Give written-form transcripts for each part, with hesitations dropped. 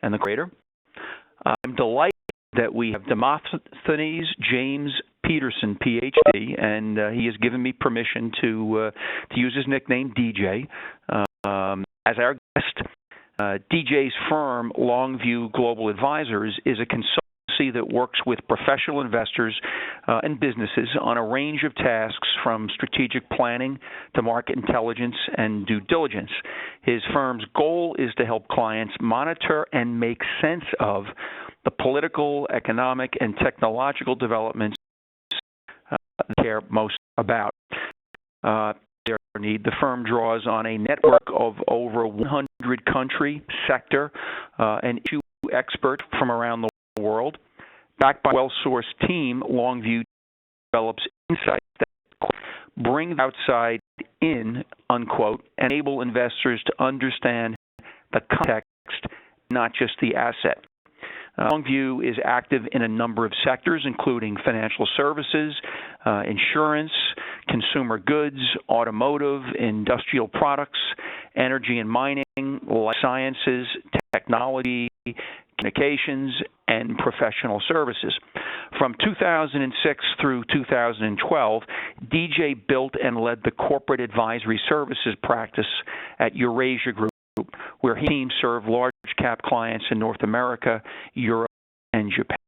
and the greater. I'm delighted that we have Demosthenes James Peterson, Ph.D., and he has given me permission to use his nickname, DJ, as our guest. DJ's firm, Longview Global Advisors, is a consultancy that works with professional investors and businesses on a range of tasks from strategic planning to market intelligence and due diligence. His firm's goal is to help clients monitor and make sense of the political, economic, and technological developments they care most about. Their need. The firm draws on a network of over 100 country, sector, and issue experts from around the world. Backed by a well-sourced team, Longview develops insights that bring the outside in, unquote, and enable investors to understand the context, not just the asset. Longview is active in a number of sectors, including financial services, insurance, consumer goods, automotive, industrial products, energy and mining, life sciences, technology, communications, and professional services. From 2006 through 2012, DJ built and led the corporate advisory services practice at Eurasia Group, where his team served large-cap clients in North America, Europe, and Japan.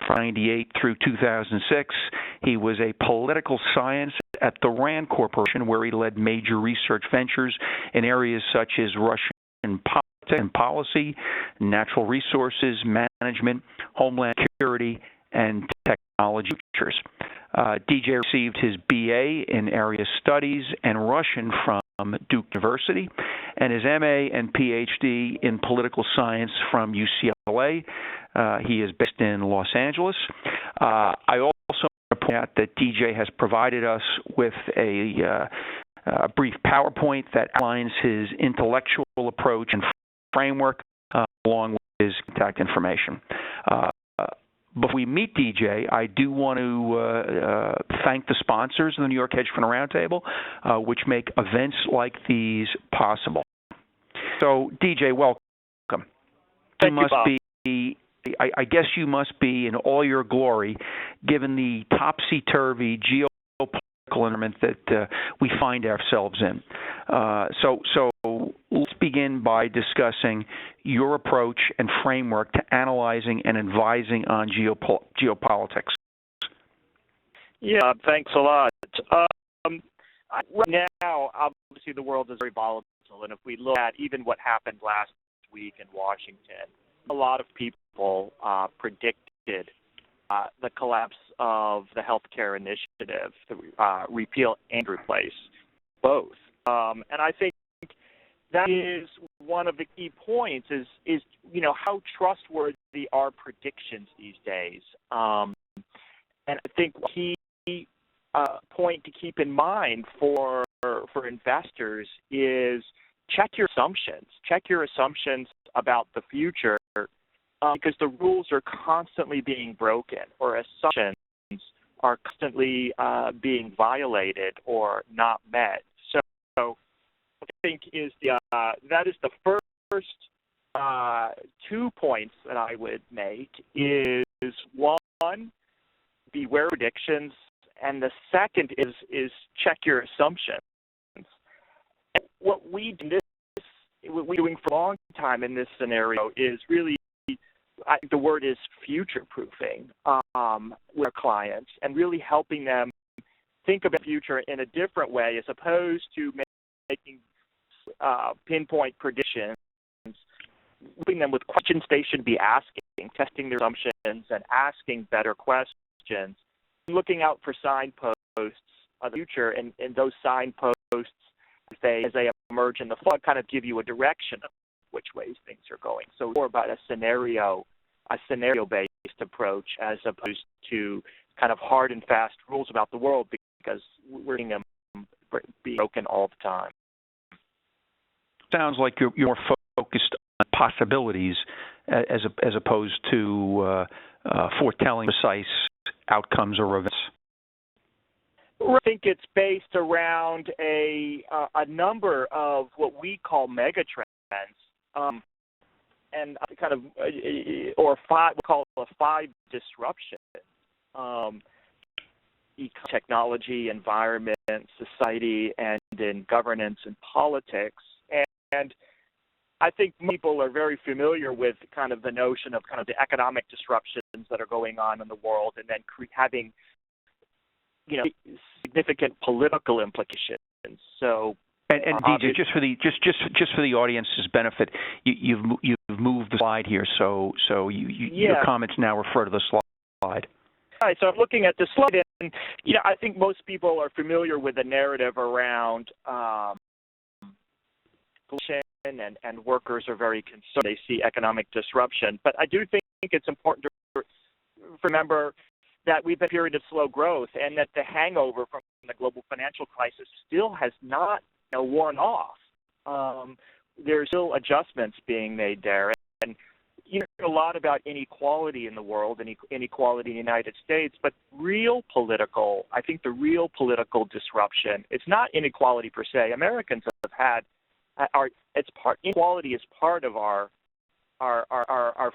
From 1998 through 2006, he was a political science at the RAND Corporation, where he led major research ventures in areas such as Russian politics and policy, natural resources management, homeland security, and technology futures. DJ received his BA in area studies and Russian from Duke University, and his MA and PhD in political science from UCLA. He is based in Los Angeles. I also want to point out that DJ has provided us with a brief PowerPoint that outlines his intellectual approach and framework, along with his contact information. Before we meet DJ, I do want to thank the sponsors of the New York Hedge Fund Roundtable, which make events like these possible. So, DJ, welcome. Thank you, Bob. I guess you must be in all your glory, given the topsy-turvy geopolitical environment that we find ourselves in. So let's begin by discussing your approach and framework to analyzing and advising on geopolitics. Yeah, thanks a lot. Right now, obviously, the world is very volatile, and if we look at even what happened last week in Washington, a lot of people predicted the collapse of the healthcare initiative to repeal and replace both. And I think that is one of the key points is how trustworthy are predictions these days. And I think the key point to keep in mind for investors is check your assumptions. Check your assumptions about the future because the rules are constantly being broken, or assumptions are constantly being violated or not met. So I think that is the first 2 points that I would make is one, beware predictions, and the second is check your assumptions. And what we're doing for a long time in this scenario is really, the word is future-proofing with our clients and really helping them think about the future in a different way as opposed to making pinpoint predictions, helping them with questions they should be asking, testing their assumptions and asking better questions, looking out for signposts of the future, and those signposts, as they emerge in the flood, kind of give you a direction of which ways things are going. So more about a scenario-based approach as opposed to kind of hard and fast rules about the world, because we're seeing them be broken all the time. Sounds like you're more focused on possibilities as opposed to foretelling precise outcomes or events. I think it's based around a number of what we call megatrends, and kind of or five, we call it a five disruption: technology, environment, society, and in governance and politics. And I think people are very familiar with kind of the notion of kind of the economic disruptions that are going on in the world, and then having, you know, significant political implications. So, and DJ, just for the audience's benefit, you've moved the slide here, so your comments now refer to the slide. All right, so I'm looking at the slide, and you know, I think most people are familiar with the narrative around pollution, and workers are very concerned. They see economic disruption, but I do think it's important to remember that we've been in a period of slow growth, and that the hangover from the global financial crisis still has not worn off. There's still adjustments being made there, and you hear a lot about inequality in the world and inequality in the United States, but I think the real political disruption, it's not inequality per se. Americans have had inequality is part of our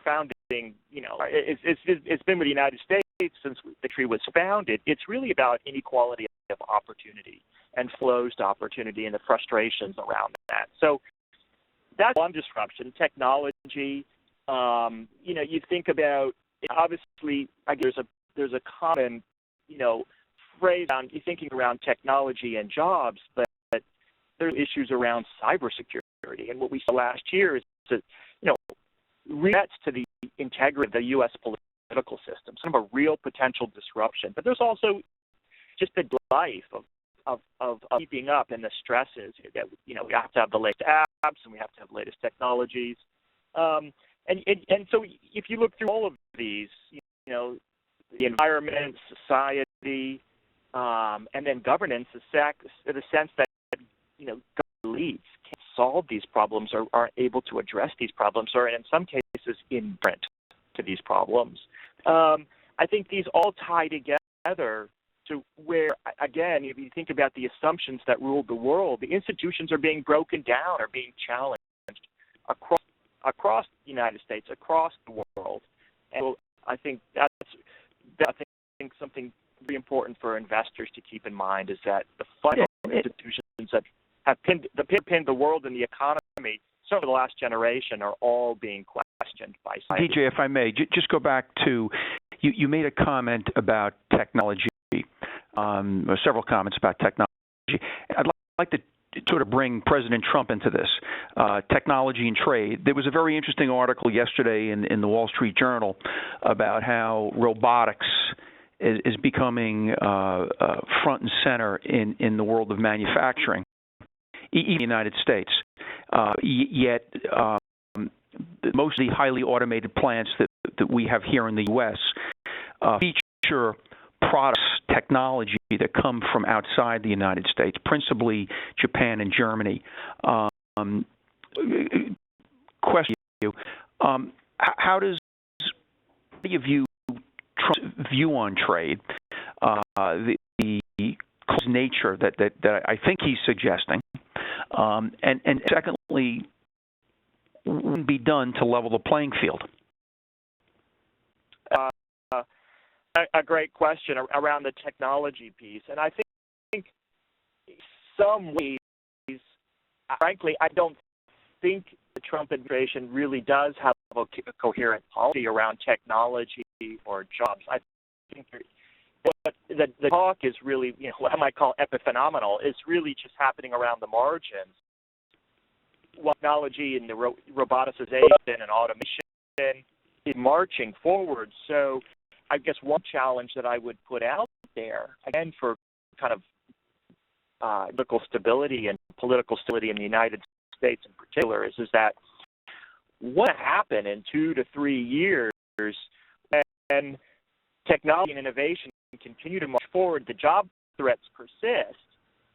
founding. You know, it's been with the United States since the country was founded. It's really about inequality of opportunity and flows to opportunity and the frustrations around that. So that's one disruption. Technology. You know, you think about, obviously, there's a common, phrase around thinking around technology and jobs, but there's issues around cybersecurity. And what we saw last year is that, threats to the integrity of the U.S. political system, some of a real potential disruption. But there's also just the life of keeping up and the stresses that, we have to have the latest apps and we have to have the latest technologies. And so if you look through all of these, the environment, society, and then governance, the sense that, government leads can't solve these problems or aren't able to address these problems, or in some cases indifferent to these problems. I think these all tie together to where, again, if you think about the assumptions that ruled the world, the institutions are being broken down, are being challenged across the United States, across the world. And so I think that's something very important for investors to keep in mind, is that the fundamental institutions that have pinned the world and the economy over the last generation are all being questioned by scientists. DJ, if I may, just go back to, you made a comment about technology, or several comments about technology. I'd like to sort of bring President Trump into this, technology and trade. There was a very interesting article yesterday in the Wall Street Journal about how robotics is becoming front and center in the world of manufacturing, even in the United States. Yet most of the highly automated plants that we have here in the U.S. Feature products, technology that come from outside the United States, principally Japan and Germany. Question to you: how do you view Trump's view on trade, the nature that I think he's suggesting, and secondly, what would be done to level the playing field? A great question around the technology piece. And I think in some ways, frankly, I don't think the Trump administration really does have a coherent policy around technology or jobs. I think the talk is really, what I might call epiphenomenal, is really just happening around the margins. While technology and the roboticization and automation is marching forward. So I guess one challenge that I would put out there, again, for kind of political stability in the United States in particular, is that what happen in 2 to 3 years when technology and innovation continue to march forward, the job threats persist,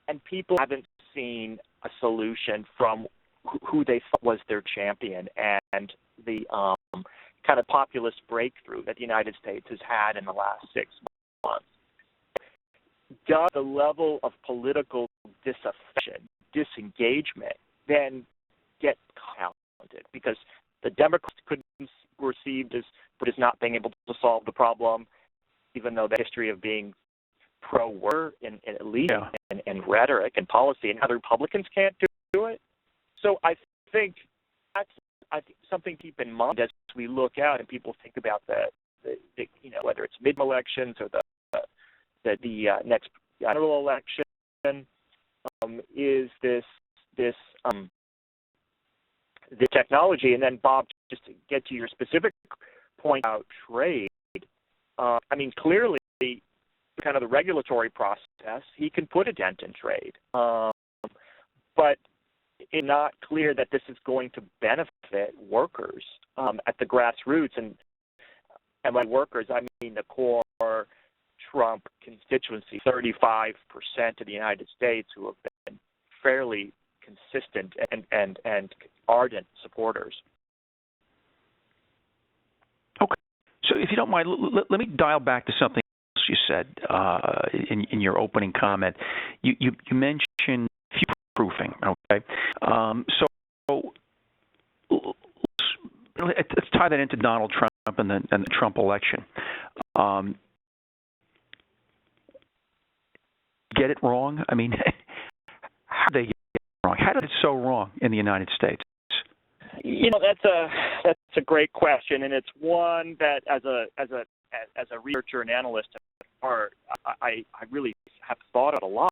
and people haven't seen a solution from who they thought was their champion, and the kind of populist breakthrough that the United States has had in the last 6 months. Does the level of political disaffection, disengagement, then get compounded? Because the Democrats not being able to solve the problem, even though the history of being pro-war in at least in rhetoric and policy, and how the Republicans can't do it. So I think that's something to keep in mind as we look out and people think about the whether it's midterm elections or the next general election, is this the technology. And then, Bob, just to get to your specific point about trade, clearly, kind of the regulatory process, he can put a dent in trade. But it's not clear that this is going to benefit workers at the grassroots. And by workers, I mean the core Trump constituency, 35% of the United States, who have been fairly consistent and ardent supporters. Okay. So if you don't mind, let me dial back to something else you said in your opening comment. You mentioned future-proofing, okay? So let's tie that into Donald Trump and the Trump election. Get it wrong? I mean, how did they get it wrong? How did it so wrong in the United States? That's a great question, and it's one that as a researcher and analyst at heart, I really have thought of a lot.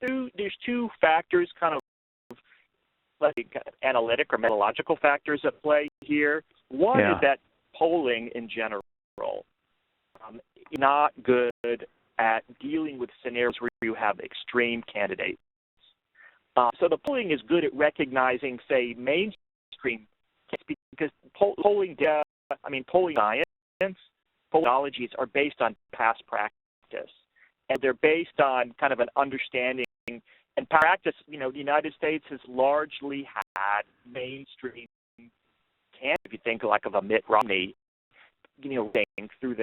There's two factors, kind of analytic or methodological factors at play here. One is that polling in general is not good at dealing with scenarios where you have extreme candidates. So the polling is good at recognizing, say, mainstream, because polling data, polling science, pollinologies are based on past practice, and they're based on kind of an understanding and practice. The United States has largely had mainstream candidates. If you think like of a Mitt Romney, through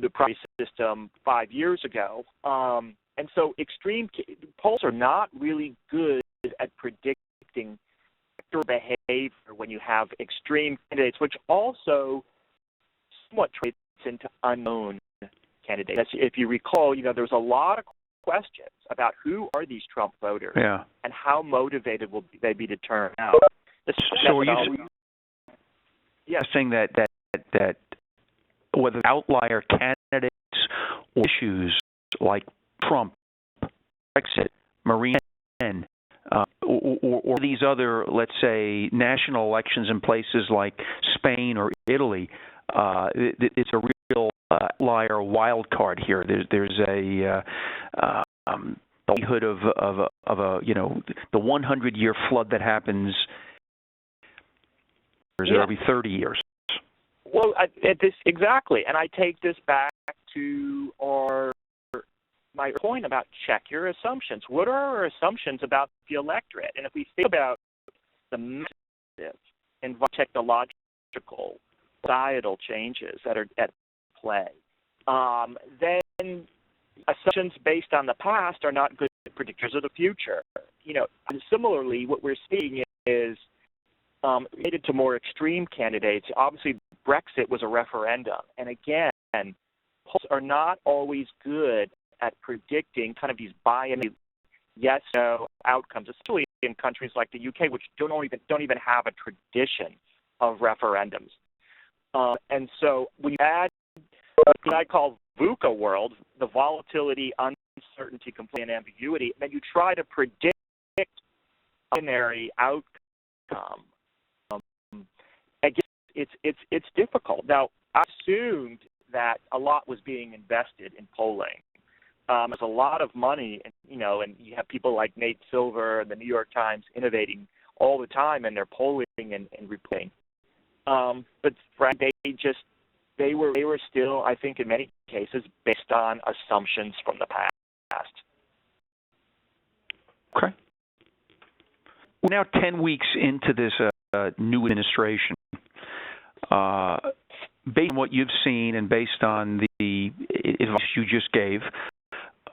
the price system 5 years ago. And so extreme polls are not really good at predicting behavior when you have extreme candidates, which also somewhat translates into unknown candidates. If you recall, there was a lot of questions about who are these Trump voters and how motivated will they be to turn out. So are you saying that whether outlier candidates or issues like Trump, Brexit, Marine, or these other, let's say, national elections in places like Spain or Italy, it's a real outlier wild card here. There's a likelihood of the 100-year flood that happens every 30 years. Well, exactly, and I take this back to my point about check your assumptions. What are our assumptions about the electorate? And if we think about the massive technological, societal changes that are at play, then assumptions based on the past are not good predictors of the future. Similarly, what we're seeing is related to more extreme candidates. Obviously, Brexit was a referendum, and again, polls are not always good at predicting kind of these binary yes/no outcomes, especially in countries like the UK, which don't even have a tradition of referendums. And so when you add what I call VUCA world, the volatility, uncertainty, complexity, and ambiguity, and then you try to predict binary outcome. I guess it's difficult. Now, I assumed that a lot was being invested in polling. There's a lot of money, and you have people like Nate Silver and the New York Times innovating all the time in their polling and reporting. But frankly, they were still, I think, in many cases, based on assumptions from the past. Okay. We're now 10 weeks into this new administration. Based on what you've seen and based on the advice you just gave,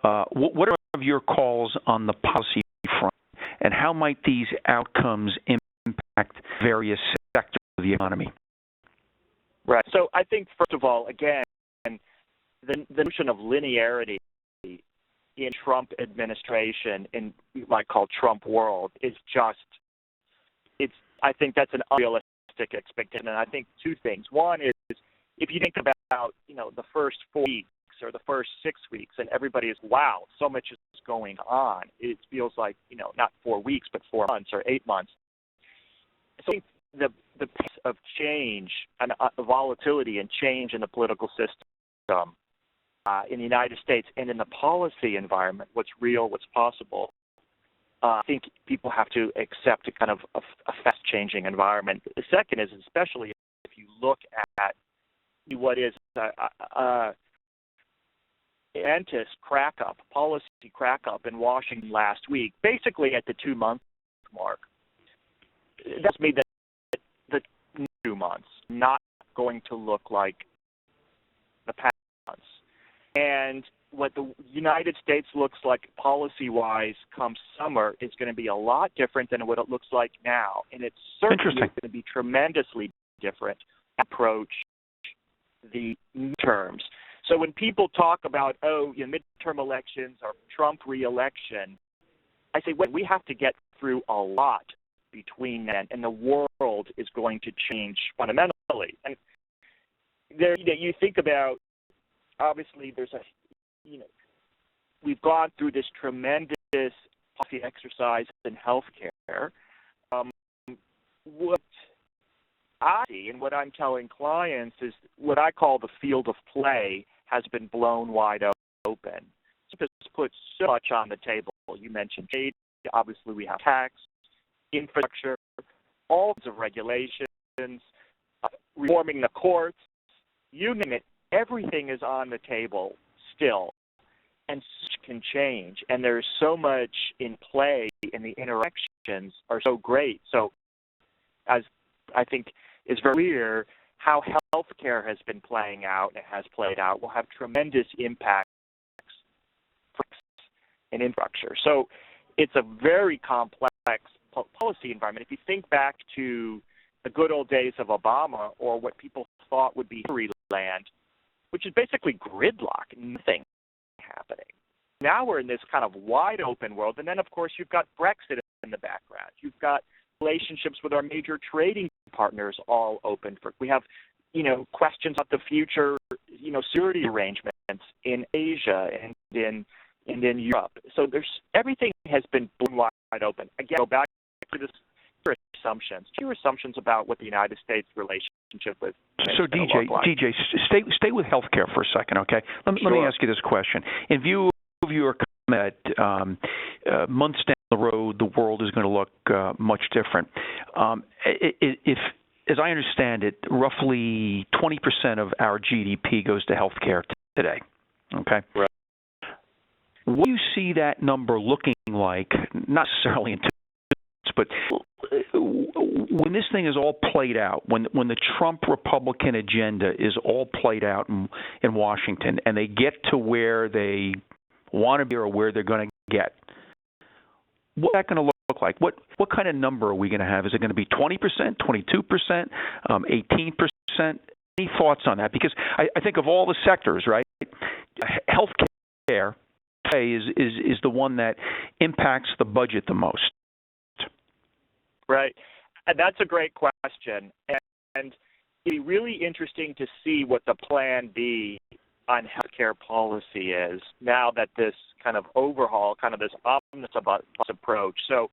what are your calls on the policy front, and how might these outcomes impact various sectors of the economy. Right. So I think, first of all, again, the notion of linearity in Trump administration, in what I call Trump world, is just, I think that's an unrealistic expectation. And I think two things. One is, if you think about, the first 4 weeks or the first 6 weeks, and everybody is, wow, so much is going on. It feels like, not 4 weeks, but 4 months or 8 months. So I think the pace of change and volatility and change in the political system in the United States and in the policy environment, what's real, what's possible, I think people have to accept a kind of a fast-changing environment. The second is, especially if you look at what is policy crack-up in Washington last week, basically at the 2-month mark. That's made the 2 months not going to look like the past months. And what the United States looks like policy-wise come summer is going to be a lot different than what it looks like now. And it's certainly going to be tremendously different approach the midterms. So when people talk about, midterm elections or Trump re-election, I say, we have to get through a lot between then, and the world is going to change fundamentally. And there, you think about, obviously, we've gone through this tremendous policy exercise in healthcare. What I see and what I'm telling clients is what I call the field of play has been blown wide open. It's put so much on the table. You mentioned trade. Obviously, we have tax, infrastructure, all kinds of regulations, reforming the courts, you name it. Everything is on the table still, and such can change. And there's so much in play, and the interactions are so great. So, as I think is very clear, how healthcare has been playing out and has played out will have tremendous impacts in infrastructure. So, it's a very complex policy environment. If you think back to the good old days of Obama, or what people thought would be Hillary land, which is basically gridlock, nothing happening. Now we're in this kind of wide open world, and then of course you've got Brexit in the background. You've got relationships with our major trading partners all open. We have, questions about the future, security arrangements in Asia and in Europe. So everything has been blown wide open. Again, go back to this your assumptions about what the United States relationship with. So DJ, stay with healthcare for a second, okay? Let me ask you this question. In view of your comment that months down the road, the world is going to look much different. If, as I understand it, roughly 20% of our GDP goes to healthcare today, okay? Right. What do you see that number looking like, not necessarily in 2 months, but when this thing is all played out, when the Trump Republican agenda is all played out in Washington, and they get to where they want to be or where they're going to get, what's that going to look like? What kind of number are we going to have? Is it going to be 20%, 22%, 18%? Any thoughts on that? Because I think of all the sectors, right, healthcare is the one that impacts the budget the most. Right. And that's a great question. And it'd be really interesting to see what the plan B on healthcare policy is now that this kind of overhaul, kind of this omnibus approach. So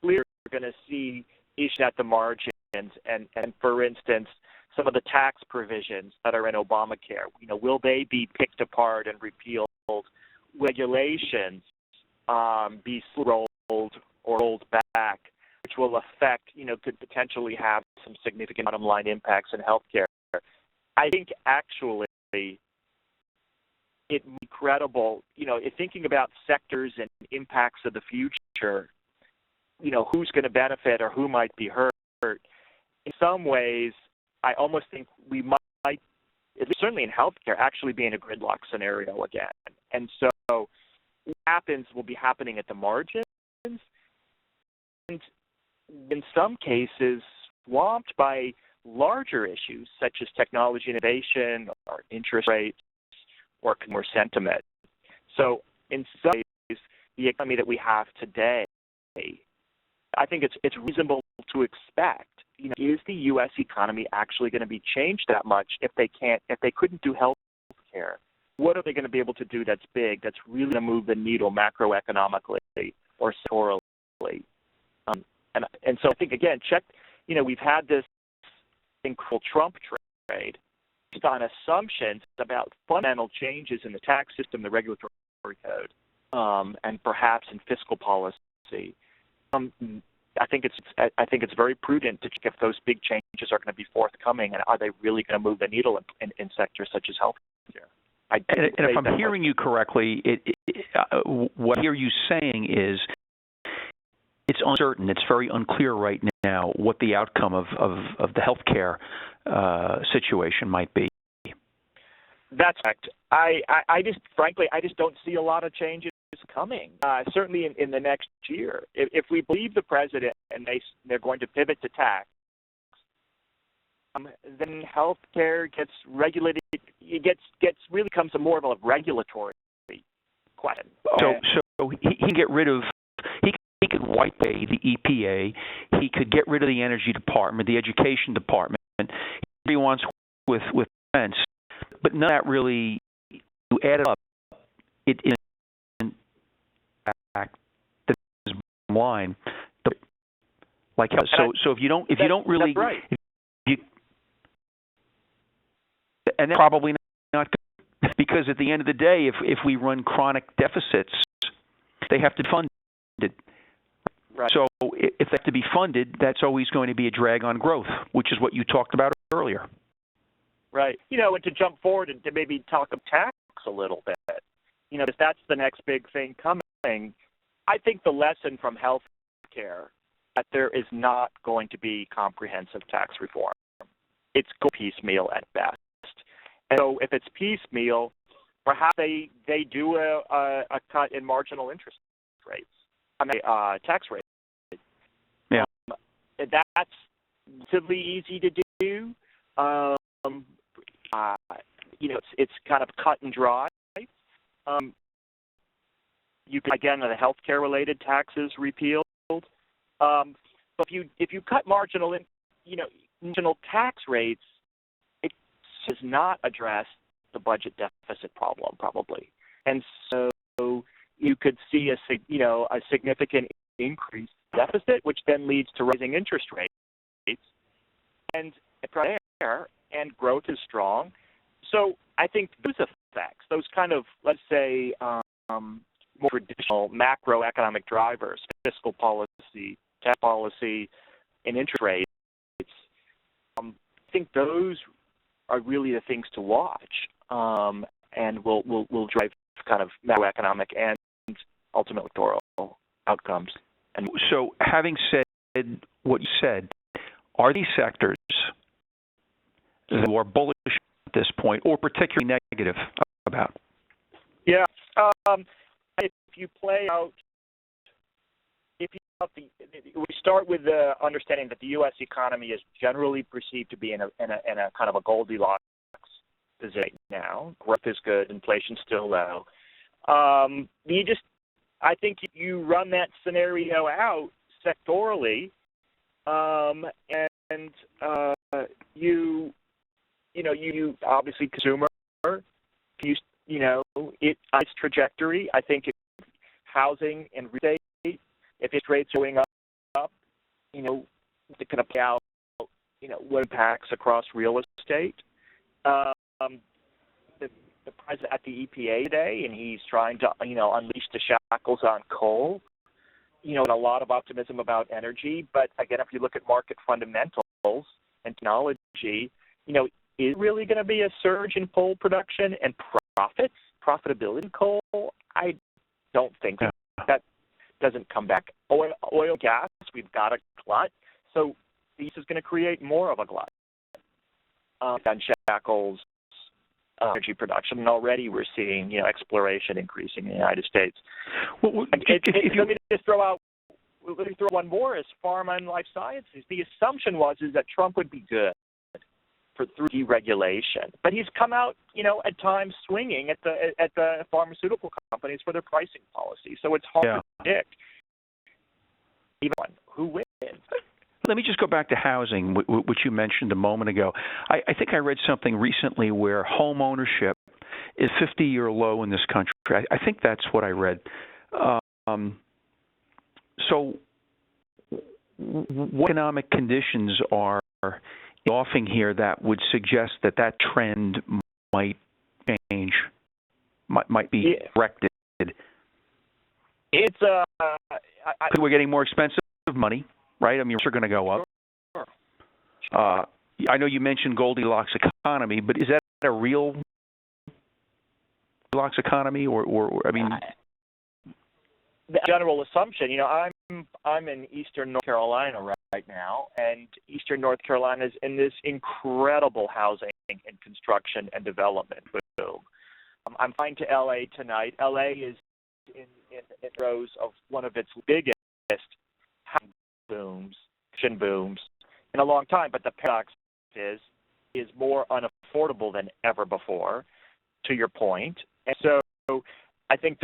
clearly we're going to see issues at the margins and for instance, some of the tax provisions that are in Obamacare. Will they be picked apart and repealed? Regulations be rolled or rolled back, which will affect, could potentially have some significant bottom line impacts in healthcare. I think actually it would be credible, thinking about sectors and impacts of the future, who's going to benefit or who might be hurt. In some ways, I almost think we might, at least certainly in healthcare, actually be in a gridlock scenario again. And so what happens will be happening at the margins, and in some cases swamped by larger issues such as technology innovation or interest rates or consumer sentiment. So in some ways, the economy that we have today, I think it's reasonable to expect, is the U.S. economy actually going to be changed that much if they couldn't do health care? What are they going to be able to do that's big, that's really going to move the needle macroeconomically or sectorally? And so I think, again, we've had this incredible Trump trade based on assumptions about fundamental changes in the tax system, the regulatory code, and perhaps in fiscal policy. I think it's very prudent to check if those big changes are going to be forthcoming, and are they really going to move the needle in sectors such as healthcare. And if I'm hearing you correctly, what I hear you saying is it's uncertain. It's very unclear right now what the outcome of the healthcare situation might be. That's correct. I just don't see a lot of changes coming. Certainly in the next year, if we believe the president and they're going to pivot to tax, then healthcare gets regulated. It really becomes more of a regulatory question. So he can get rid of. He could wipe away the EPA. He could get rid of the Energy Department, the Education Department. He wants with defense, but none of that really. You add it up, it is in fact the line. Like so, if you don't really, that's right. And that's probably not good, because at the end of the day, if we run chronic deficits, they have to fund it. Right. So if they have to be funded, that's always going to be a drag on growth, which is what you talked about earlier. Right. And to jump forward and to maybe talk of tax a little bit, if that's the next big thing coming, I think the lesson from health care that there is not going to be comprehensive tax reform. It's going piecemeal at best. And so if it's piecemeal, perhaps they do a cut in marginal interest rates, tax rates. Yeah. That's relatively easy to do. It's kind of cut and dry. You can, again, the healthcare related taxes repealed. But if you cut marginal tax rates, it does not address the budget deficit problem probably, and so you could see a significant increase deficit, which then leads to rising interest rates, and growth is strong. So I think those effects, those kind of, let's say, more traditional macroeconomic drivers, fiscal policy, tax policy, and interest rates, I think those are really the things to watch, and will drive kind of macroeconomic and ultimate electoral outcomes. And so, having said what you said, are these sectors that are bullish at this point, or particularly negative about? Yeah. If you play out, we start with the understanding that the U.S. economy is generally perceived to be in a kind of a Goldilocks position right now. Growth is good, inflation's still low. I think you run that scenario out sectorally, and you obviously consumer, its trajectory. I think housing and real estate, if interest rates are going up, it can play out, what impacts across real estate. The president at the EPA today, and he's trying to, unleash the shackles on coal. And a lot of optimism about energy. But again, if you look at market fundamentals and technology, is really going to be a surge in coal production and profitability in coal? I don't think that doesn't come back. Oil, gas, we've got a glut. So this is going to create more of a glut. On shackles, energy production, and already we're seeing, exploration increasing in the United States. Let me just throw one more as pharma and life sciences. The assumption is that Trump would be good. through deregulation. But he's come out, at times swinging at the pharmaceutical companies for their pricing policy. So it's hard to predict even who wins. Let me just go back to housing, which you mentioned a moment ago. I think I read something recently where home ownership is 50-year low in this country. I think that's what I read. So what economic conditions are offing here that would suggest that trend might change, might be corrected? It's we're getting more expensive money, right? I mean, we're going to go up. Sure. I know you mentioned Goldilocks economy, but is that a real Goldilocks economy, or I mean, the general assumption, I'm in Eastern North Carolina right now, and Eastern North Carolina is in this incredible housing and construction and development boom. I'm flying to LA tonight. LA is in throes of one of its biggest housing booms in a long time. But the paradox is more unaffordable than ever before, to your point. And so I think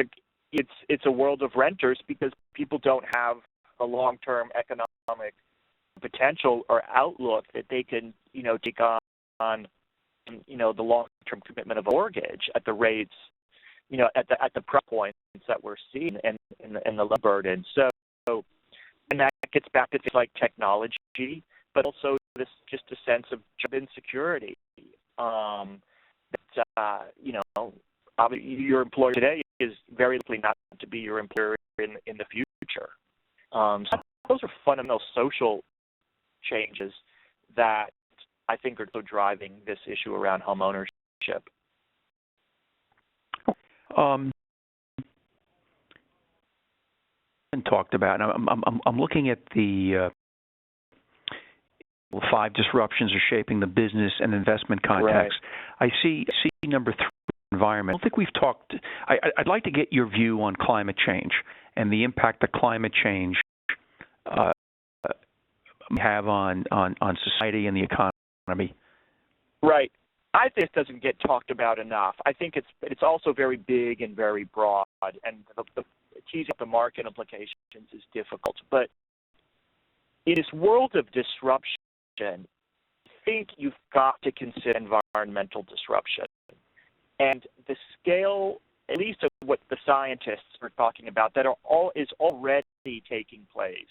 it's a world of renters because people don't have a long-term economic potential or outlook that they can, take on, the long-term commitment of a mortgage at the rates, at the price points that we're seeing and the loan burden. So, and that gets back to things like technology, but also this just a sense of job insecurity. Obviously your employer today is very likely not to be your employer in the future. So those are fundamental social changes that I think are driving this issue around home ownership. Talked about. I'm looking at the 5 disruptions are shaping the business and investment context. Right. I see number 3, environment. I don't think we've talked. I'd like to get your view on climate change and the impact that climate change have on society and the economy. Right. I think it doesn't get talked about enough. I think it's also very big and very broad, and the teasing up the market implications is difficult. But in this world of disruption, I think you've got to consider environmental disruption. And the scale, at least of what the scientists are talking about, that is already taking place,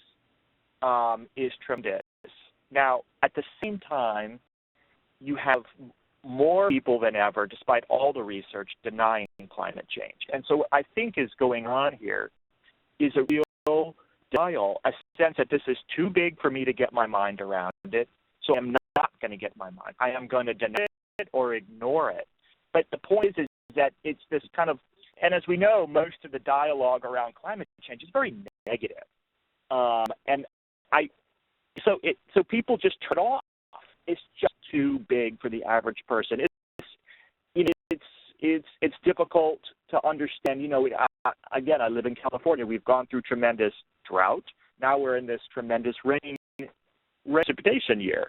is tremendous. Now, at the same time, you have more people than ever, despite all the research, denying climate change. And so what I think is going on here is a real denial, a sense that this is too big for me to get my mind around it, so I'm not going to get my mind. I am going to deny it or ignore it. But the point is that it's this kind of, and as we know, most of the dialogue around climate change is very negative. So people just turn it off. It's just too big for the average person. It's difficult to understand. Again, I live in California. We've gone through tremendous drought. Now we're in this tremendous rain precipitation year.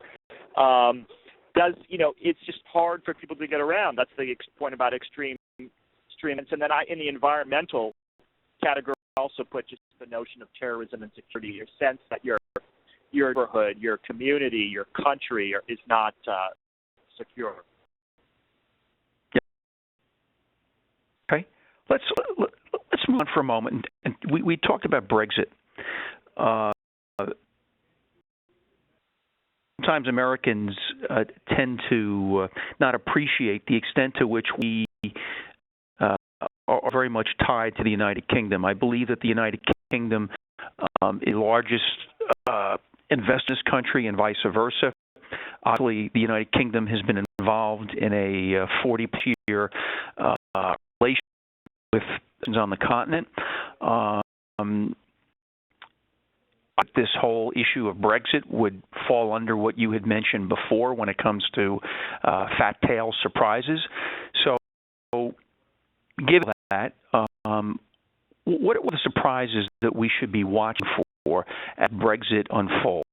It's just hard for people to get around. That's the point about extreme. And then in the environmental category, I also put just the notion of terrorism and security. Your sense that your neighborhood, your community, your country is not secure. Yeah. Okay. Let's move on for a moment. And we talked about Brexit. Sometimes Americans tend to not appreciate the extent to which we are very much tied to the United Kingdom. I believe that the United Kingdom is the largest investor in this country and vice versa. Obviously, the United Kingdom has been involved in a 40-year relationship with on the continent. This whole issue of Brexit would fall under what you had mentioned before when it comes to fat tail surprises. So, given that, what are the surprises that we should be watching for as Brexit unfolds?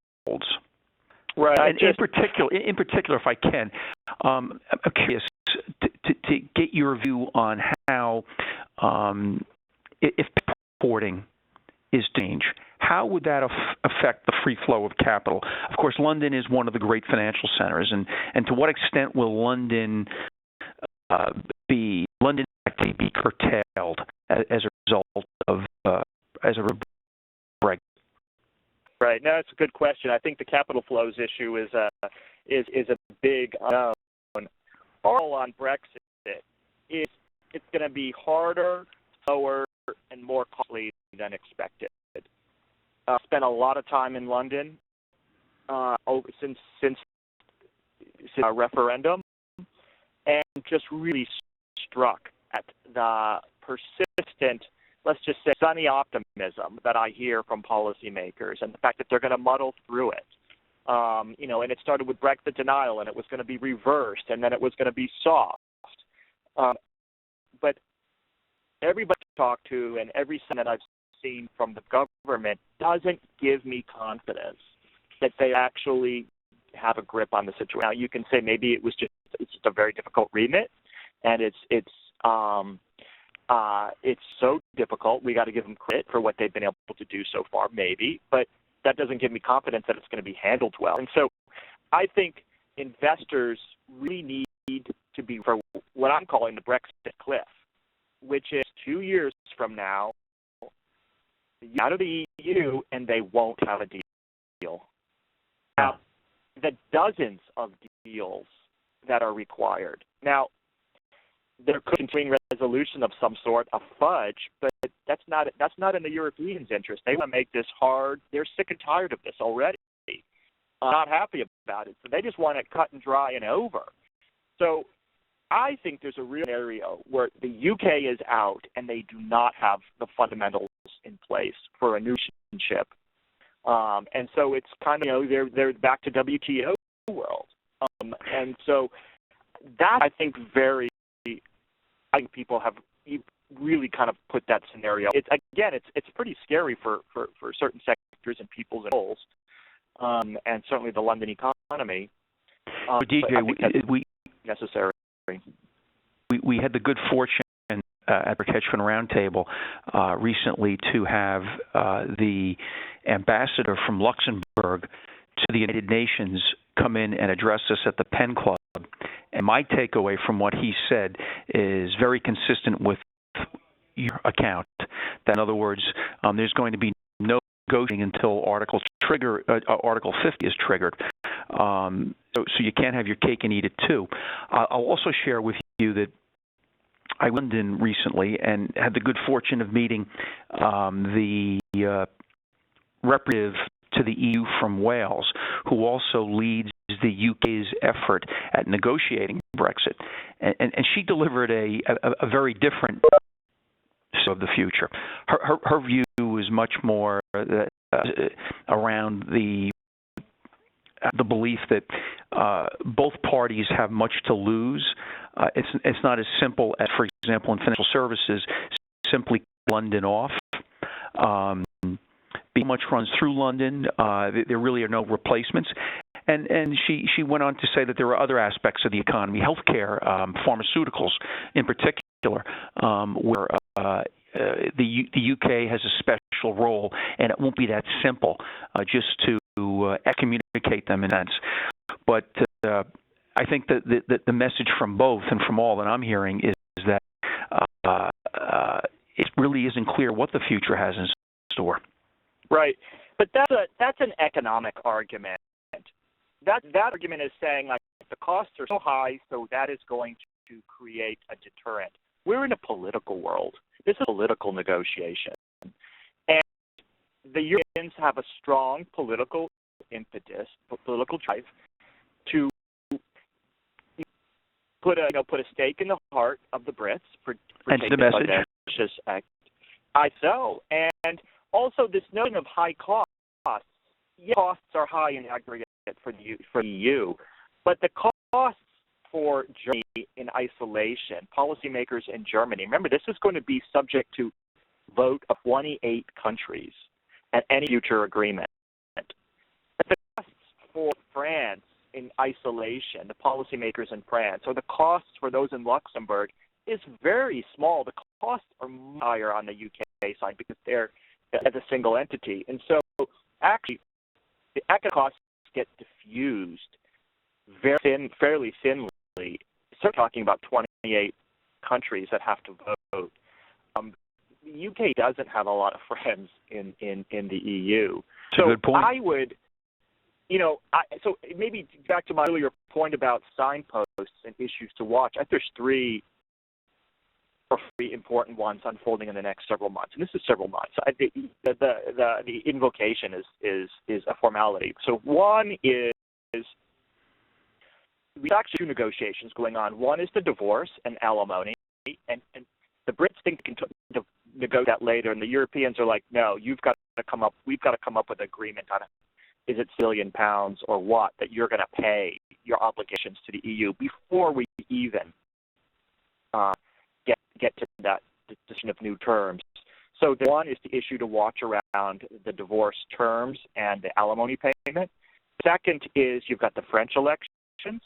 Right. And in particular, if I can, I'm curious to get your view on how, if porting is changed, how would that affect the free flow of capital? Of course, London is one of the great financial centers, and to what extent will London activity be curtailed as a result of Brexit? Right. No, that's a good question. I think the capital flows issue is a big unknown. All on Brexit is it's going to be harder, slower, and more costly than expected. Spent a lot of time in London since referendum, and just really struck at the persistent, let's just say, sunny optimism that I hear from policymakers, and the fact that they're going to muddle through it. And it started with Brexit denial, and it was going to be reversed, and then it was going to be soft. But everybody I talk to and every Senate I've seen from the government doesn't give me confidence that they actually have a grip on the situation. Now, you can say maybe it's just a very difficult remit, and it's so difficult. We got to give them credit for what they've been able to do so far, maybe, but that doesn't give me confidence that it's going to be handled well. And so I think investors really need to be for what I'm calling the Brexit cliff, which is 2 years from now, out of the EU, and they won't have a deal. Now, the dozens of deals that are required. Now, there could be a continuing resolution of some sort, a fudge, but that's not in the Europeans' interest. They want to make this hard. They're sick and tired of this already. Not happy about it. So they just want it cut and dry and over. So I think there's a real scenario where the UK is out and they do not have the fundamentals in place for a new relationship. And so it's kind of, they're back to WTO world. And so that, I think, I think people have really kind of put that scenario. It's pretty scary for certain sectors and people's goals, and certainly the London economy. DJ, we necessary. We had the good fortune at the Hedge Roundtable recently to have the ambassador from Luxembourg to the United Nations come in and address us at the Penn Club. And my takeaway from what he said is very consistent with your account. That, in other words, there's going to be no negotiating until Article 50 is triggered. So you can't have your cake and eat it too. I'll also share with you that I went to London recently and had the good fortune of meeting the representative to the EU from Wales, who also leads the UK's effort at negotiating Brexit. And she delivered a very different of the future. Her view is much more around the belief that both parties have much to lose. It's not as simple as, for example, in financial services, simply London off. Much runs through London. There really are no replacements. And she went on to say that there are other aspects of the economy, healthcare, pharmaceuticals in particular, where the UK has a special role, and it won't be that simple just to excommunicate them in that sense. But I think that the message from both and from all that I'm hearing is that it really isn't clear what the future has in store. Right, but that's an economic argument. That argument is saying, like, the costs are so high, so that is going to create a deterrent. We're in a political world. This is a political negotiation, and the Europeans have a strong political impetus, political drive, to put a stake in the heart of the Brits for taking the message. And also this notion of high costs. Yes, costs are high in aggregate for the EU, but the costs for Germany in isolation, policymakers in Germany, remember, this is going to be subject to vote of 28 countries at any future agreement. The costs for France in isolation, the policymakers in France, or the costs for those in Luxembourg, is very small. The costs are higher on the UK side because they're as a single entity. And so actually the economic costs get diffused fairly thinly. So we're talking about 28 countries that have to vote. The UK doesn't have a lot of friends in the EU. So good point. I would, so maybe back to my earlier point about signposts and issues to watch. I think there's three important ones unfolding in the next several months, and this is several months. The invocation is a formality. So one is we have actually two negotiations going on. One is the divorce and alimony, and the Brits think they can negotiate that later, and the Europeans are like, no, we've got to come up with an agreement on it. Is it £1 billion or what that you're going to pay your obligations to the EU before we even get to that decision of new terms. So the one is the issue to watch around the divorce terms and the alimony payment. Second is you've got the French elections.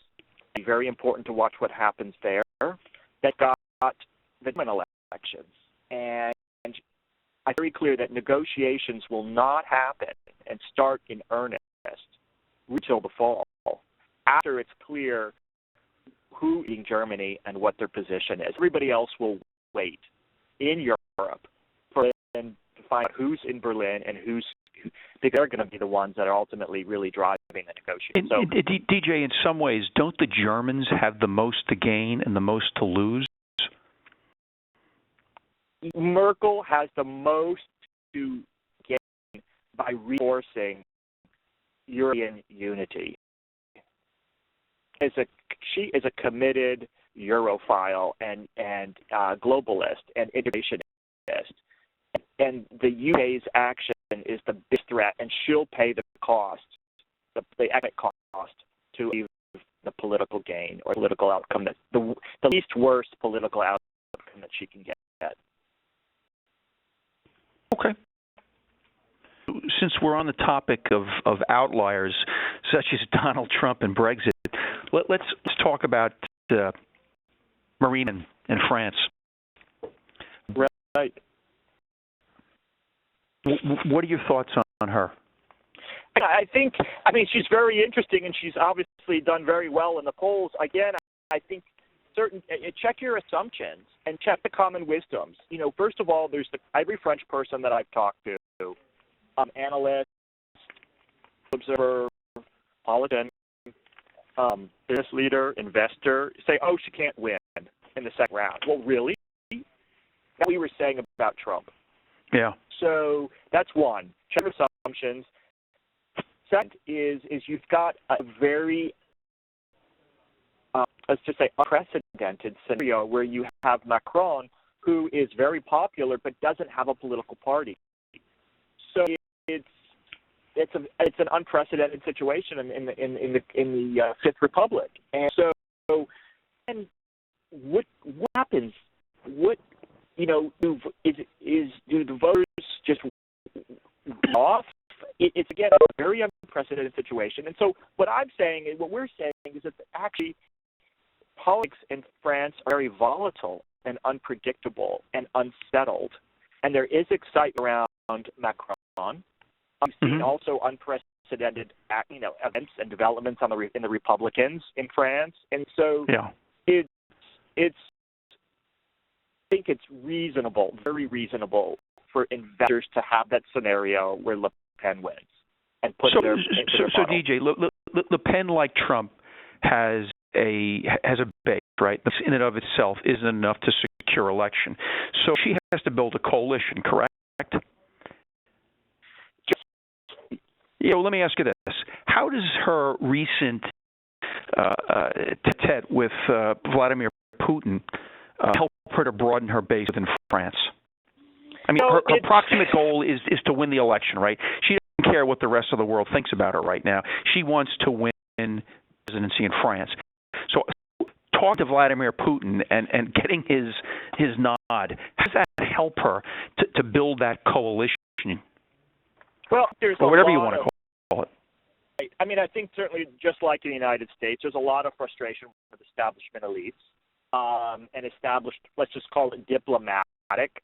It's very important to watch what happens there. That got the German elections. And I'm very clear that negotiations will not happen and start in earnest until the fall, after it's clear who in Germany and what their position is. Everybody else will wait in Europe for them to find out who's in Berlin and because they're going to be the ones that are ultimately really driving the negotiation. So, DJ, in some ways, don't the Germans have the most to gain and the most to lose? Merkel has the most to gain by reinforcing European unity. She is a committed Europhile and globalist and integrationist. And the UK's action is the big threat, and she'll pay the cost, the economic cost, to achieve the political gain or political outcome, that the least worst political outcome that she can get. Okay. Since we're on the topic of outliers, such as Donald Trump and Brexit, let's talk about Marine in France. Right. What are your thoughts on her? I mean, she's very interesting, and she's obviously done very well in the polls. Again, I think check your assumptions and check the common wisdoms. First of all, there's every French person that I've talked to, analyst, observer, politician, business leader, investor, say, oh, she can't win in the second round. Well, really? That we were saying about Trump. Yeah. So that's one. Check your assumptions. Second is you've got a very, let's just say, unprecedented scenario where you have Macron, who is very popular but doesn't have a political party. So it's an unprecedented situation in the Fifth Republic. And so, and what happens? What do the voters just off? It's again a very unprecedented situation. And so what we're saying is that actually politics in France are very volatile and unpredictable and unsettled. And there is excitement around Macron. We've seen also unprecedented events and developments in the Republicans in France. And so I think it's reasonable, very reasonable, for investors to have that scenario where Le Pen wins and put their DJ, Le Pen, like Trump, has a base, right? This in and of itself isn't enough to secure election. So she has to build a coalition, correct? Let me ask you this: how does her recent tete with Vladimir Putin help her to broaden her base within France? I mean, her proximate goal is to win the election, right? She doesn't care what the rest of the world thinks about her right now. She wants to win presidency in France. So talk to Vladimir Putin and getting his nod. How does that help her to build that coalition? Well, there's or whatever you want to call it. I mean, I think certainly just like in the United States, there's a lot of frustration with establishment elites and established, let's just call it diplomatic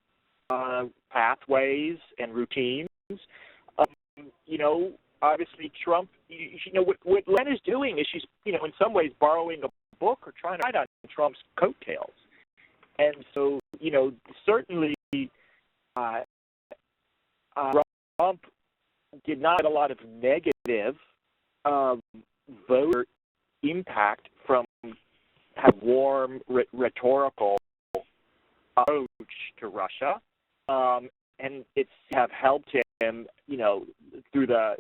pathways and routines. Obviously Trump, what Len is doing is she's, in some ways borrowing a book or trying to write on Trump's coattails. And so, certainly Trump did not get a lot of negative voter impact from a warm rhetorical approach to Russia, and it's have helped him, through the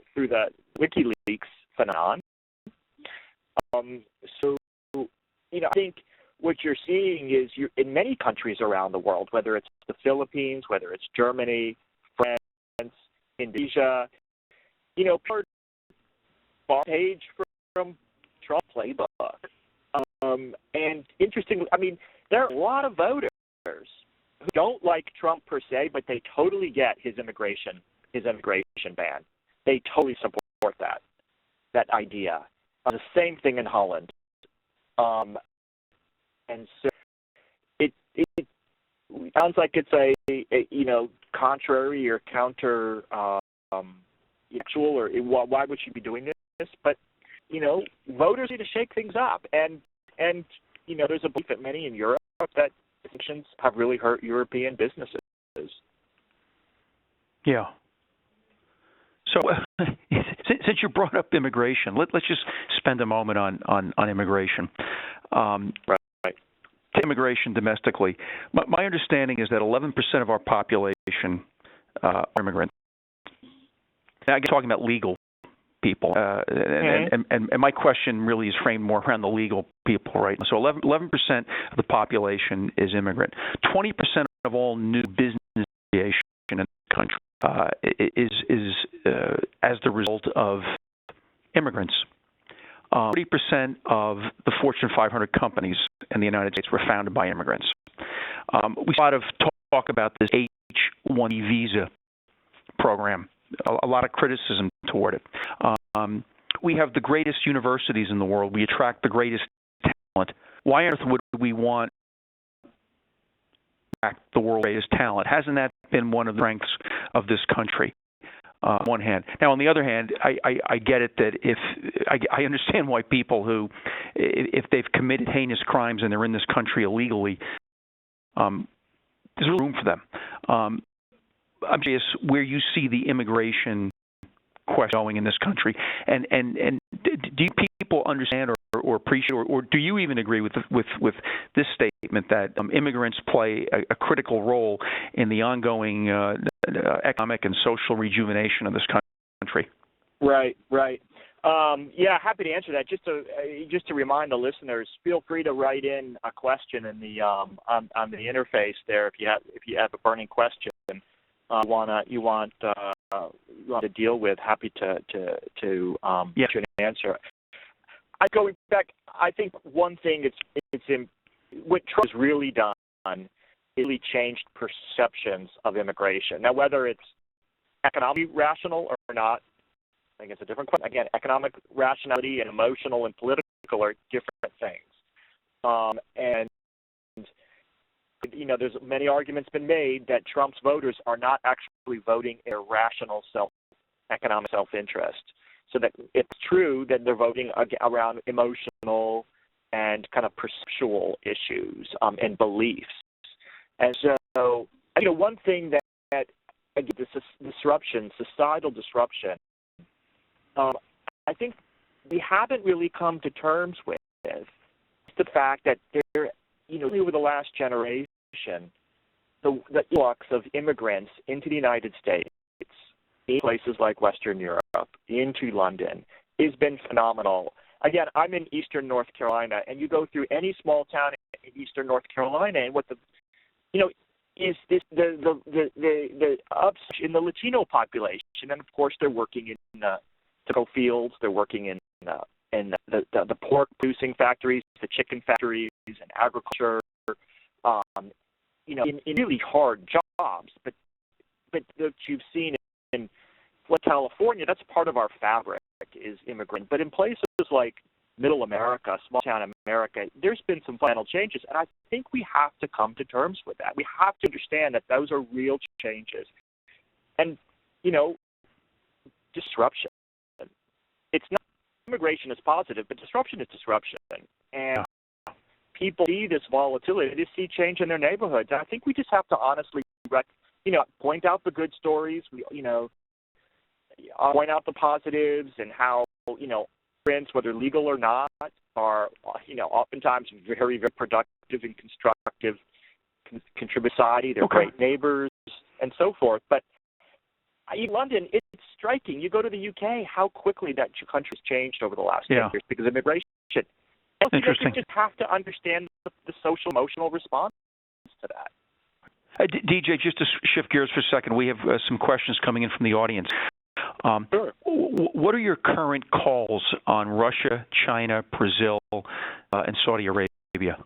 WikiLeaks phenomenon. I think what you're seeing is in many countries around the world, whether it's the Philippines, whether it's Germany, France, Indonesia, page from Trump's playbook. And interestingly, there are a lot of voters who don't like Trump per se, but they totally get his immigration ban. They totally support that idea. The same thing in Holland. And so it sounds like it's a contrary or counter actual, or why would she be doing this? But voters need to shake things up, and there's a belief that many in Europe that sanctions have really hurt European businesses. Yeah. So since you brought up immigration, let's just spend a moment on immigration. Right. Immigration domestically. My understanding is that 11% of our population are immigrants. Now, I'm talking about legal people, and my question really is framed more around the legal people, right? So 11% of the population is immigrant. 20% of all new business creation in the country is as the result of immigrants. 40% of the Fortune 500 companies in the United States were founded by immigrants. We saw a lot of talk about this H-1B visa program, a lot of criticism toward it. We have the greatest universities in the world. We attract the greatest talent. Why on earth would we want to attract the world's greatest talent? Hasn't that been one of the strengths of this country? On one hand. Now, on the other hand, I get it that I understand why people who, if they've committed heinous crimes and they're in this country illegally, there's room for them. I'm curious where you see the immigration question going in this country, and do people understand or appreciate, or do you even agree with this statement that immigrants play a critical role in the ongoing economic and social rejuvenation of this country? Right. Yeah, happy to answer that. Just to remind the listeners, feel free to write in a question in the on the interface there if you have a burning question you want to deal with. Happy to answer. Going back, I think one thing it's in what Trump has really done is really changed perceptions of immigration. Now, whether it's economically rational or not, I think it's a different question. Again, economic rationality and emotional and political are different things. And there's many arguments been made that Trump's voters are not actually voting in a rational economic self-interest. So that it's true that they're voting around emotional and kind of perceptual issues and beliefs. And so, one thing that again, this disruption, societal disruption, I think we haven't really come to terms with the fact that there, over the last generation, the influx of immigrants into the United States, in places like Western Europe, into London, has been phenomenal. Again, I'm in Eastern North Carolina, and you go through any small town in Eastern North Carolina, and what is this the upsurge in the Latino population, and of course they're working in the tobacco fields, they're working in the pork producing factories, the chicken factories, and agriculture, in really hard jobs, but that you've seen in California, that's part of our fabric. is immigrant. But in places like Middle America, small town America, there's been some final changes, and I think we have to come to terms with that. We have to understand that those are real changes. And, disruption. It's not immigration is positive, but disruption is disruption. And people see this volatility, they see change in their neighborhoods. And I think we just have to honestly, point out the good stories. Point out the positives and how, immigrants, whether legal or not, are, oftentimes very, very productive and constructive, contribute to society. They're great neighbors and so forth. But in London, it's striking. You go to the UK, how quickly that country's changed over the last 10 years because of immigration. Interesting. You just have to understand the social, emotional response to that. DJ, just to shift gears for a second, we have some questions coming in from the audience. Sure. What are your current calls on Russia, China, Brazil, and Saudi Arabia?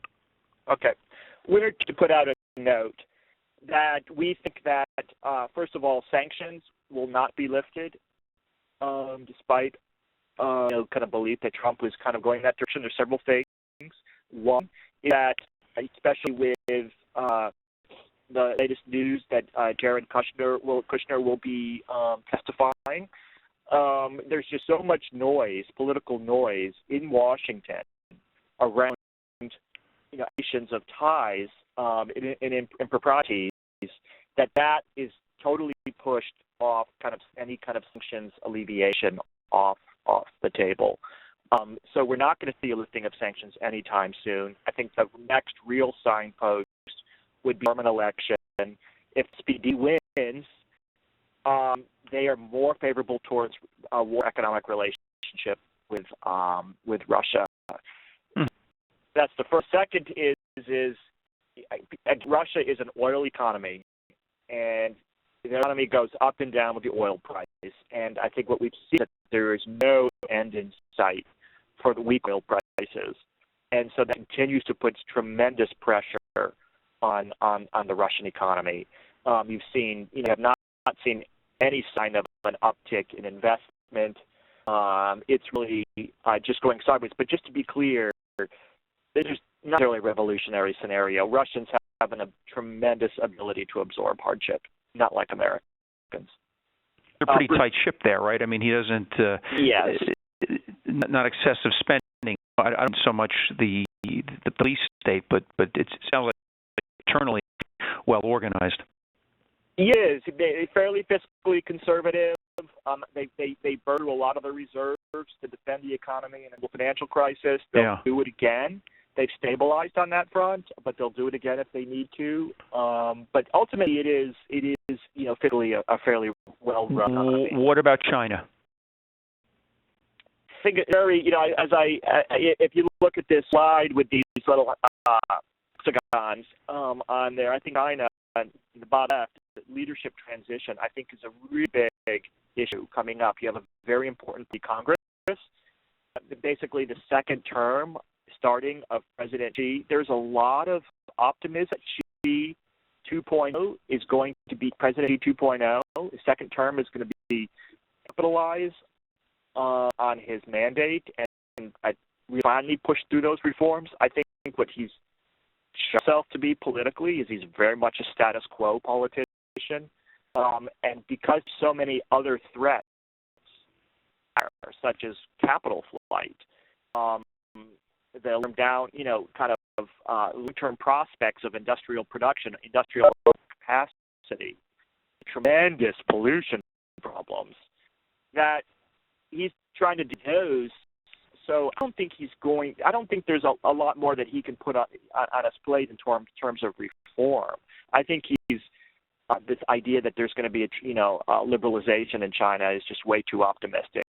Okay. We're to put out a note that we think that, first of all, sanctions will not be lifted, despite kind of belief that Trump was kind of going that direction. There's several things. One is that, especially with the latest news that Jared Kushner will be testifying, there's just so much noise, political noise in Washington around nations of ties and improprieties that is totally pushed off kind of any kind of sanctions alleviation off the table. So we're not going to see a lifting of sanctions anytime soon. I think the next real signpost would be an election. If SPD wins, they are more favorable towards a war economic relationship with Russia. That's the first. Second is Russia is an oil economy, and the economy goes up and down with the oil price. And I think what we've seen is that there is no end in sight for the weak oil prices, and so that continues to put tremendous pressure on the Russian economy. You've seen, have not seen any sign of an uptick in investment. It's really just going sideways. But just to be clear, this is not really a revolutionary scenario. Russians have a tremendous ability to absorb hardship, not like Americans. They're pretty tight ship there, right? I mean, he doesn't. Yes. Not excessive spending. I don't so much the police state, but it sounds like internally well organized. He is. They're fairly fiscally conservative. They burn through a lot of the reserves to defend the economy in a financial crisis. They'll do it again. They've stabilized on that front, but they'll do it again if they need to. But ultimately, it is fiscally a fairly well-run economy. What about China? I think it's very, if you look at this slide with these little hexagons on there, I think China, in the bottom left, leadership transition, I think is a really big issue coming up. You have a very important Congress, basically the second term starting of President Xi. There's a lot of optimism that Xi 2.0 is going to be President Xi 2.0. His second term is going to be capitalized on his mandate and finally push through those reforms. I think what he's shown himself to be politically is he's very much a status quo politician. And because so many other threats, such as capital flight, they'll down, kind of long-term prospects of industrial production, industrial capacity, tremendous pollution problems that he's trying to do those. So I don't think there's a lot more that he can put on his plate in terms of reform. I think he's this idea that there's going to be a liberalization in China is just way too optimistic.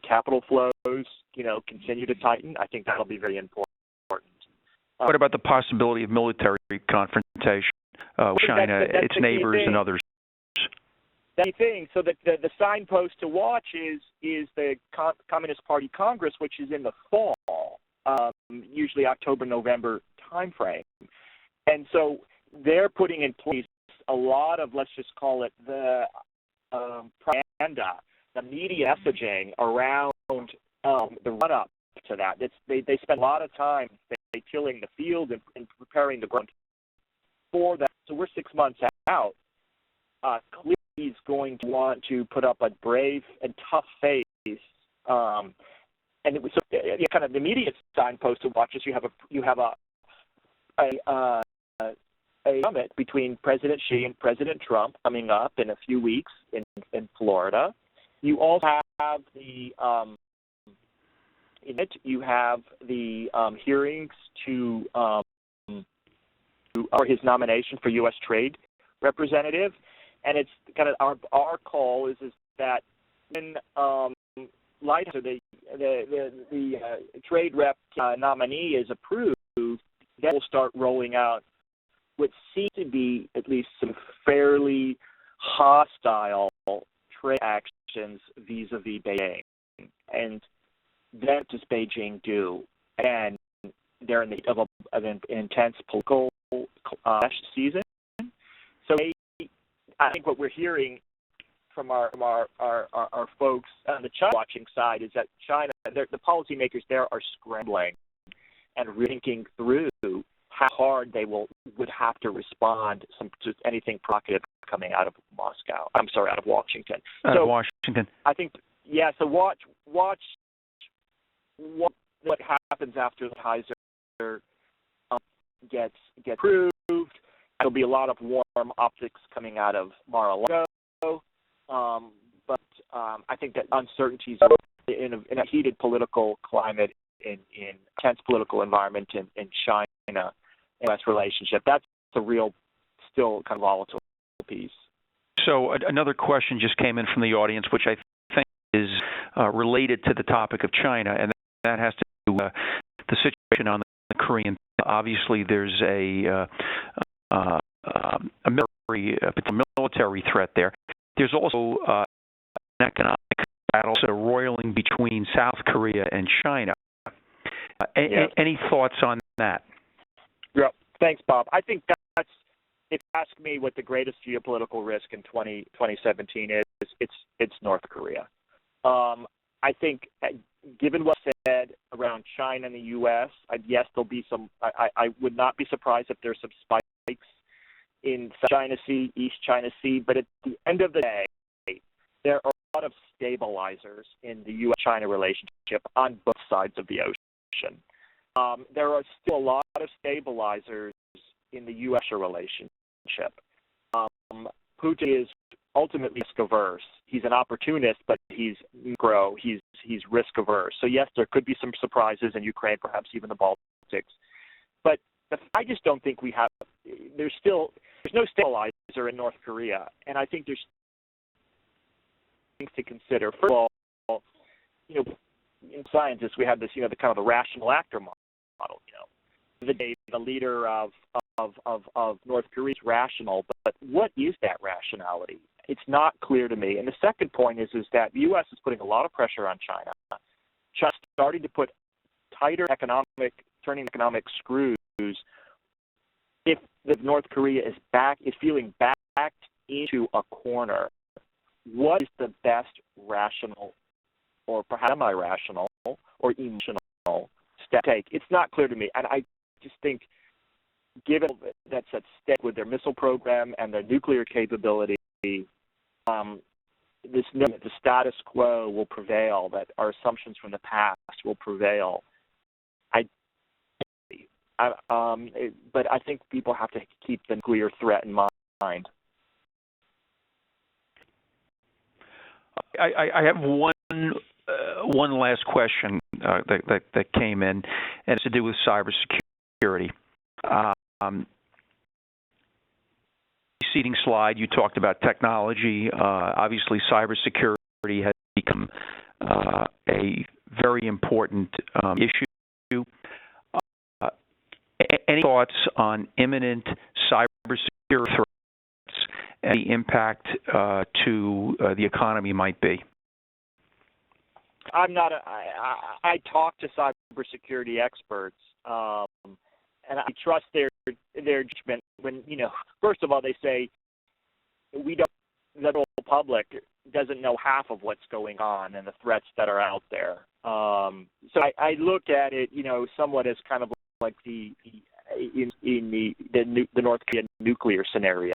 Capital flows, continue to tighten. I think that'll be very important. What about the possibility of military confrontation with China, its neighbors, and others? That's the thing. So the signpost to watch is the Communist Party Congress, which is in the fall, usually October, November timeframe. And so they're putting in place a lot of, let's just call it the propaganda the media messaging around the run-up to that. They spend a lot of time tilling the field and preparing the ground for that. So we're 6 months out. Clearly, he's going to want to put up a brave and tough face. And it was kind of the immediate signpost to watch is you have a summit between President Xi and President Trump coming up in a few weeks in Florida. You also have the hearings for his nomination for U.S. Trade Representative, and it's kind of our call is that when light so the trade rep nominee is approved, then we'll start rolling out what seems to be at least some fairly hostile trade actions vis-a-vis Beijing. And that does Beijing do? And they're in the of an intense political season. So I think what we're hearing from our folks on the China watching side is that China, the policymakers there are scrambling and thinking through how hard they would have to respond to anything provocative coming out of Moscow. I'm sorry, out of Washington. Out of Washington. I think, yeah. So watch what happens after the Kaiser gets approved. There'll be a lot of warm optics coming out of Mar-a-Lago, but I think that uncertainties in a heated political climate, in intense political environment in China and U.S. relationship, that's the real, still kind of volatile piece. So another question just came in from the audience, which I think is related to the topic of China, and that has to do with the situation on the Korean. Obviously, there's a military threat there. There's also an economic battle sort of roiling between South Korea and China. Any thoughts on that? Yeah, thanks, Bob. I think that's, if you ask me what the greatest geopolitical risk in 2017 is, it's North Korea. I think, given what's said around China and the U.S., yes, there'll be some. I would not be surprised if there's some spikes in South China Sea, East China Sea. But at the end of the day, there are a lot of stabilizers in the U.S.-China relationship on both sides of the ocean. There are still a lot of stabilizers in the U.S. relationship. Putin is ultimately risk averse. He's an opportunist, but he's risk averse. So yes, there could be some surprises in Ukraine, perhaps even the Baltics. But I just don't think we have. There's no stabilizer in North Korea, and I think there's things to consider. First of all, in scientists we have this, the kind of the rational actor model. The leader of North Korea is rational, but what is that rationality? It's not clear to me. And the second point is that the U.S. is putting a lot of pressure on China. China's starting to put tighter turning economic screws. If North Korea is feeling backed into a corner, what is the best rational, or perhaps semi-rational, or emotional step to take? It's not clear to me, and I just think, given that's at stake with their missile program and their nuclear capability, the status quo will prevail, that our assumptions from the past will prevail. But I think people have to keep the nuclear threat in mind. I have one last question that came in, and it's to do with cybersecurity. Preceding slide, you talked about technology. Obviously, cybersecurity has become a very important issue. Any thoughts on imminent cybersecurity threats and the impact to the economy might be? I talk to cybersecurity experts, and I trust their judgment when, first of all, they say the federal public doesn't know half of what's going on and the threats that are out there. So I look at it, somewhat as kind of like the North Korean nuclear scenario.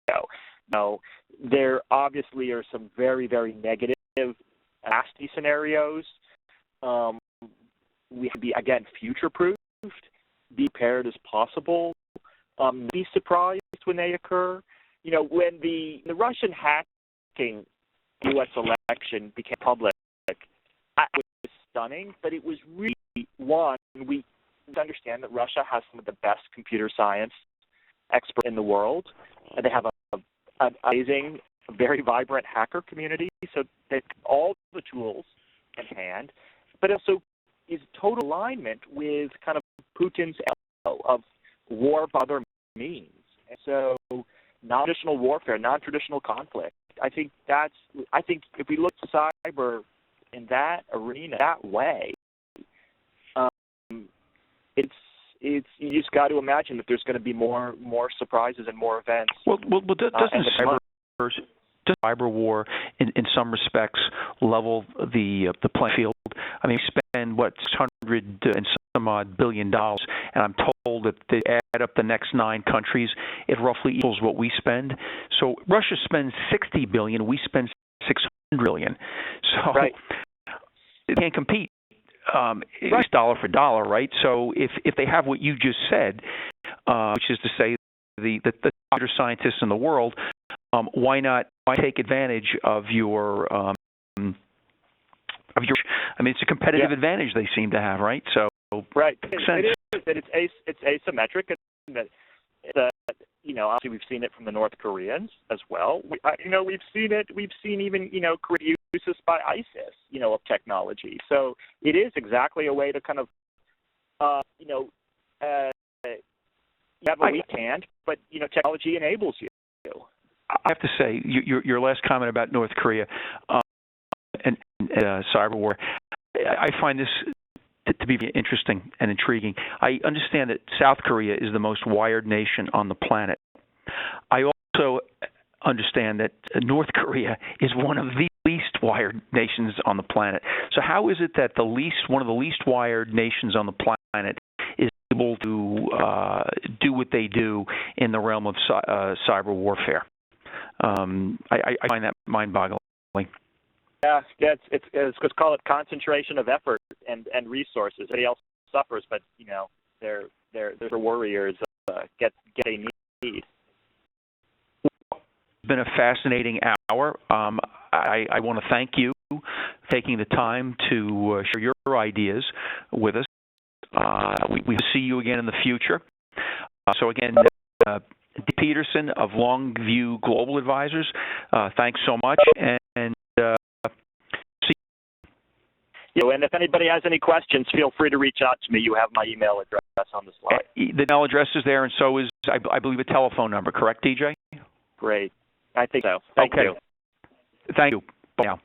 There obviously are some very, very negative, nasty scenarios. We have to be, again, future-proofed, be prepared as possible, be surprised when they occur. When the Russian hacking U.S. election became public, it was stunning, but it was really, one, we understand that Russia has some of the best computer science experts in the world. They have an amazing, very vibrant hacker community, so they have all the tools at hand, but also is total alignment with kind of Putin's MO of war by other means. And so non-traditional warfare, non-traditional conflict. I think if we look at cyber in that arena that way, it's you just got to imagine that there's going to be more surprises and more events. Does cyber war in some respects level the playing field? I mean, we spend $600 and some odd billion dollars, and I'm told that they add up the next 9 countries, it roughly equals what we spend. So Russia spends $60 billion, we spend $600 billion. So right. It can't compete. It's dollar for dollar, right? So if they have what you just said, which is to say the computer scientists in the world, why take advantage of your I mean, it's a competitive advantage they seem to have, right? So right, it makes sense. It's asymmetric, and obviously we've seen it from the North Koreans as well. We've seen even Korea uses by ISIS, of technology. So it is exactly a way to kind of, you have a weak hand, but technology enables you. I have to say, your last comment about North Korea and cyber war, I find this to be interesting and intriguing. I understand that South Korea is the most wired nation on the planet. I also understand that North Korea is one of the least wired nations on the planet. So how is it that one of the least wired nations on the planet is able to do what they do in the realm of cyber warfare? I find that mind-boggling. Yeah, let's call it concentration of effort and resources. Everybody else suffers, but their warriors get a need. It's been a fascinating hour. I want to thank you for taking the time to share your ideas with us. We see you again in the future. So again, D. Peterson of Longview Global Advisors, thanks so much. And see you. And if anybody has any questions, feel free to reach out to me. You have my email address on the slide. The email address is there, and so is, I believe, a telephone number. Correct, DJ? Great. I think so. Thank you. Thank you. Bye now.